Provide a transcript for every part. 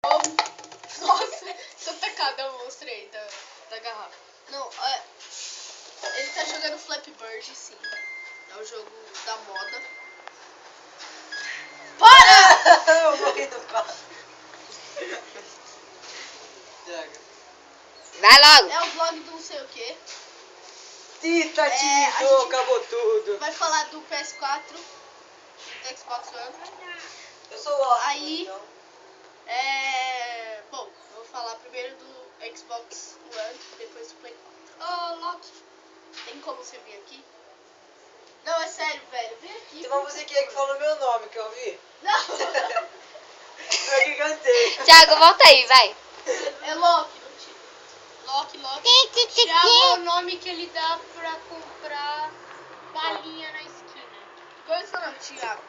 Nossa, essa tacada monstro aí da garrafa. Não, ele tá jogando Flappy Bird, sim. É o jogo da moda. Para! Eu morri do passo. Vai logo. É o vlog do não sei o que. Tita, a timidou, gente acabou tudo. vai falar do PS4, do Xbox One. Eu sou o Aí, então. bom, vou falar primeiro do Xbox One, depois do Play 4. Ô, Loki, tem como você vir aqui? Não, é sério, velho, vem aqui. Tem uma musiquinha que fala o meu nome, que eu ouvi? Não, Eu que cantei. Thiago, volta aí, vai. é Loki, não tira. Loki. Thiago é o nome que ele dá pra comprar balinha na esquina. Qual é o seu nome, Thiago?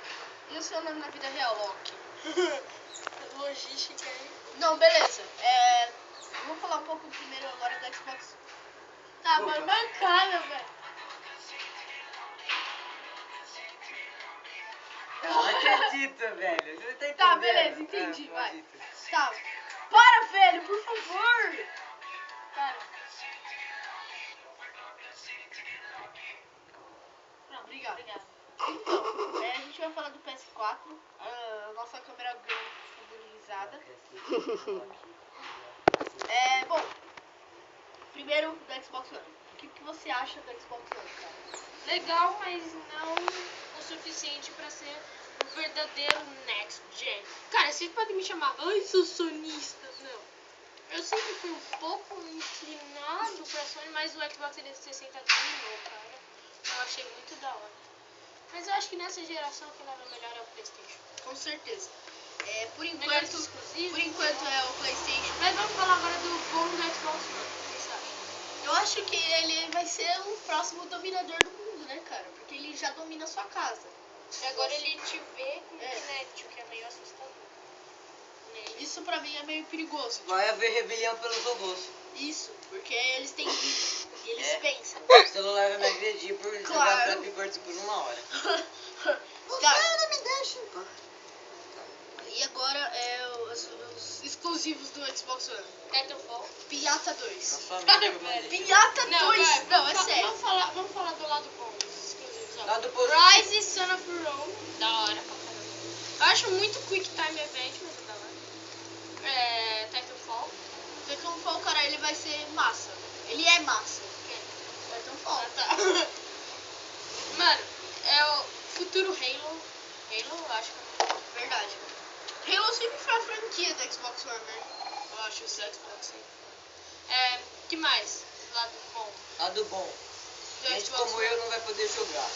E o seu nome na vida real, Loki? Logística aí. Não, beleza. Vou falar um pouco primeiro agora do Xbox. Tá, mas mancada, velho. Eu não acredito, velho. Você tá entendendo? Tá, beleza, entendi, vai. maldito. Tá. Para, velho, por favor. Para. Não, obrigado. Obrigada. Então, a gente vai falar do PS4. A nossa câmera grande estabilizada. Bom, primeiro do Xbox One. O que você acha do Xbox One, cara? Legal, mas não o suficiente pra ser o verdadeiro next gen. Cara, você pode me chamar, ai, sou sonista. Não. Eu sempre fui um pouco inclinado pra Sony, mas o Xbox 360 dominou, cara. Eu achei muito da hora. Mas eu acho que nessa geração o que leva melhor é o PlayStation. Com certeza. Por Melhores enquanto, exclusivos. é o PlayStation. Mas vamos falar agora do bom do Xbox One. O que você acha? Eu acho que ele vai ser o próximo dominador do mundo, né, cara? Porque ele já domina a sua casa. E agora ele te vê com É. Kinect, o que é meio assustador. Nele. Isso pra mim é meio perigoso. Vai haver rebelião pelos robôs. Isso, porque eles têm vida. E eles É. pensam. O celular vai me agredir por jogar Claro. Flappy Bird por 1 hora. Tá. não me deixa, pô. E agora os exclusivos do Xbox One. Titanfall. Piata 2. Na sua amiga que eu mandei. Piata 2! vai, Não, é sério. Vamos falar do lado bom dos exclusivos. Ó. Lado positivo. Rise Son of Rome. Da hora pra caramba. Eu acho muito Quick Time Event, mas é da hora. Titanfall. Titanfall, cara, ele vai ser massa. Ele é massa. Titanfall. Ah, tá. Mano, é o futuro Halo. Halo, eu acho que é. Verdade. Halo sempre foi a franquia do Xbox One, né? Eu acho o Xbox, sim. Que mais? Lado bom. Lado bom. Do Gente Xbox como eu não vai poder jogar.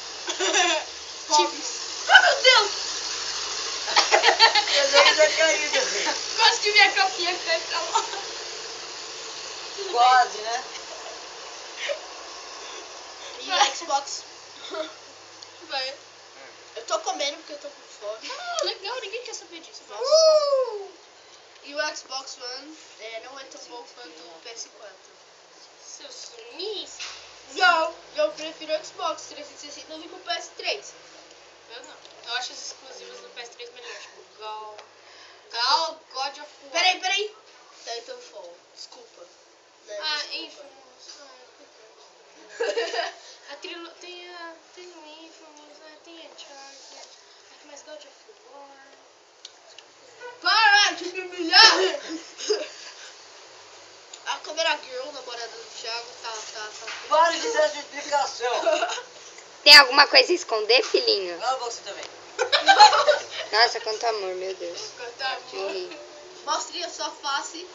Pobres. Ah, meu Deus! Eu já caí, velho. Quase que minha capinha cai pra lá. Tudo Quase, né? E o Xbox... bem. Vai. Eu tô comendo porque eu tô com fome. Ah, legal, ninguém quer saber disso. E o Xbox One não é tão bom quanto o PS4. Seu sonista. Não, eu prefiro o Xbox 360 do que o PS3. Eu não. Eu acho os exclusivos do PS3 melhores. Tipo, Gal, God of War. Peraí. Titanfall, desculpa. Infamous. A trilogia tem o Infamous, tem Uncharted. Mas God of War. Para de me humilhar! A câmera girl, namorada do Thiago, tá. Para de dar essa explicação. Tem alguma coisa a esconder, filhinho? Ah, você também. Nossa, quanto amor, meu Deus. Tá Que horrível. Mostre a sua face,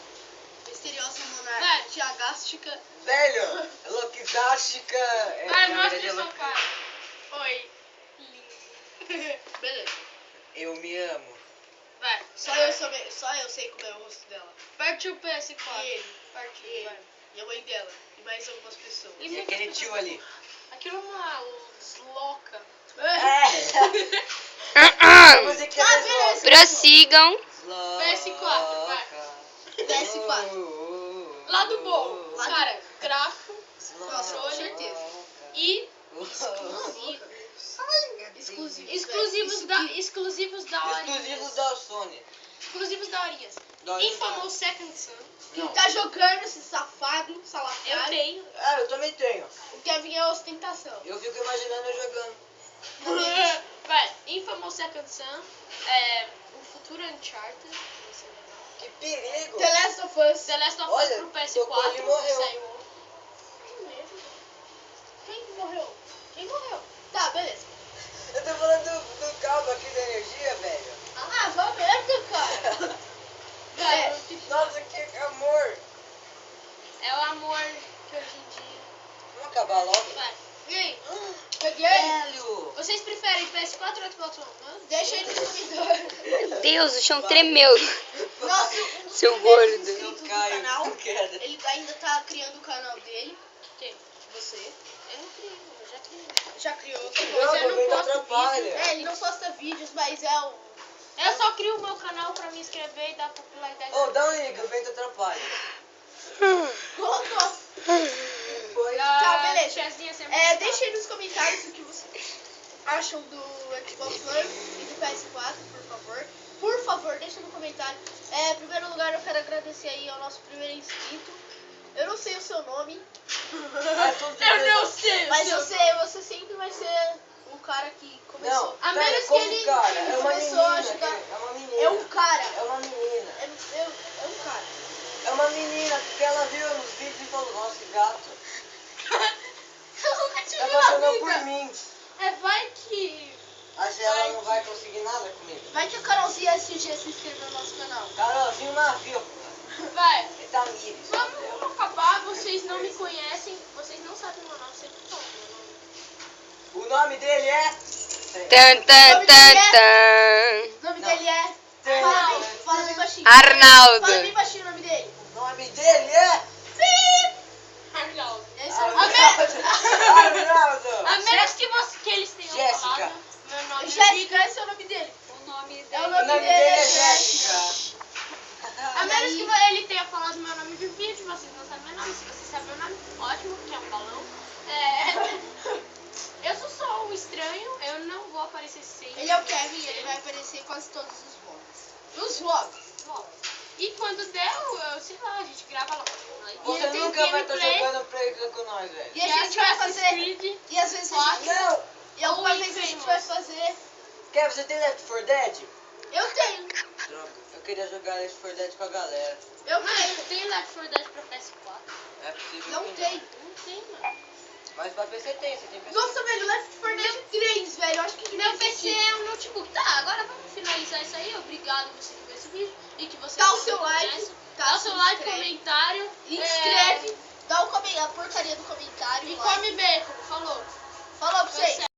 misteriosa monarca Vai. Thiagástica. Velho, Loquidástica. Vai, na mostra verdade, é sua Loki- cara. Oi. Lindo. Beleza. Eu me amo. Vai. Só eu sei como é o rosto dela. Partiu o PS4. E ele. Partiu, vai. E a mãe dela. E mais algumas pessoas. E E muitas aquele pessoas- tio ali. Aquilo é uma desloca. É. A musiquinha Ah, das beleza. loucas. Prossigam. PS4, vai. PS4. Lado bom. Lado- Cara, gráfico Nossa, com certeza. e Exclusivos. exclusivos da hora. Exclusivos da Sony. exclusivos da horinhas. Daorinha Infamous Second Son. Quem Não. tá jogando esse safado, Eu salafrário? tenho. Ah, eu também tenho. O Kevin é ostentação. Eu fico imaginando eu jogando. Vai, Infamous Second Son. O futuro Uncharted. Vai ser legal. Que perigo. The Last of Us. The Last of Us Olha, pro tocou ali PS4. e morreu. Saiu ontem. Quem morreu? Quem morreu? Tá, beleza. Eu tô falando do cabo aqui da energia, velho. Ah, vá merda, cara. Vai, Nossa, que amor. é o amor que hoje em dia. Vamos acabar logo? Vai. E aí? Peguei? Velho. Vocês preferem PS4 ou Xbox One? Hã? Deixa aí nos comentários. Meu Deus, o chão tremeu. Nossa, um dos Seu primeiros gordo. inscritos do Caio, canal, não quero. ele ainda tá criando o canal dele. Quem? Você. Eu não criei, eu já criei. Já criou. Não, eu não também posto atrapalha. vídeo. É, ele não posta vídeos, mas é o... Eu só crio o meu canal pra me inscrever e dar popularidade. Ô, dá um liga, o vento atrapalha. Colocou. Foi. Tá, beleza. Tiazinha sempre Deixa aí nos comentários o que vocês acham do Xbox One e do PS4, por favor. Por favor, deixa no comentário. Em primeiro lugar, eu quero agradecer aí ao nosso primeiro inscrito. Eu não sei o seu nome, Ah, tudo Eu não sei. mas você sempre vai ser o cara que começou. Não, A pera, menos que como ele cara? É uma começou a menina. ajudar. É uma menina. É um cara. É uma menina. É um cara. É uma menina, porque ela viu nos vídeos e falou, nossa, que gato. Eu nunca tive Tá na apaixonando por vida. mim. Vai que... Acho que ela não vai conseguir nada comigo. Vai que a Carolzinha SG se inscreveu no nosso canal. Carolzinho navio. Vai. Tamires. Vamos acabar, vocês não me conhecem, vocês não sabem meu nome, sempre falam meu nome. O nome dele é... Tan, tan, tan, tan. O nome Não. dele é... Tem- Fala bem baixinho. Arnaldo. Fala bem baixinho o nome dele. O nome dele é... Arnaldo. É isso aí. Arnaldo. A menos que eles tenham Jéssica. falado meu nome. Jéssica, esse é o nome dele. O nome É o O nome nome dele dele é é Jéssica. Jéssica. A menos que ele tenha falado meu nome de vídeo, vocês não sabem meu nome. Se vocês sabem meu nome, ótimo, que é um balão. Eu sou só um estranho, eu não vou aparecer sempre. Ele é o Kevin, ele vai aparecer em quase todos os vlogs. Os vlogs. Bom, e quando der, eu sei lá, a gente grava lá. Você eu tenho nunca vai estar gameplay, jogando Play com nós, velho. E a gente vai fazer... Creed, E às vezes a gente... Não. E alguma Ou vez a gente Infamous. vai fazer... Kevin, você tem Left 4 Dead? Eu tenho. Droga, eu queria jogar Left 4 Dead com a galera. Eu Mano, tenho. tem Left 4 Dead pra PS4? É possível Não que tem. Não tem, mano. Mas pra PC tem, você tem PC. Nossa, velho, Left 4 Dead 3, velho. Eu acho que Meu PC é um notebook. Tá, agora vamos finalizar isso aí. Obrigado você que viu esse vídeo e que você Dá o não seu me like, conhece. tá? Dá o seu like, Inscreve. comentário. Inscreve. Dá a porcaria do comentário. E like. come bacon. Falou. Falou pra vocês.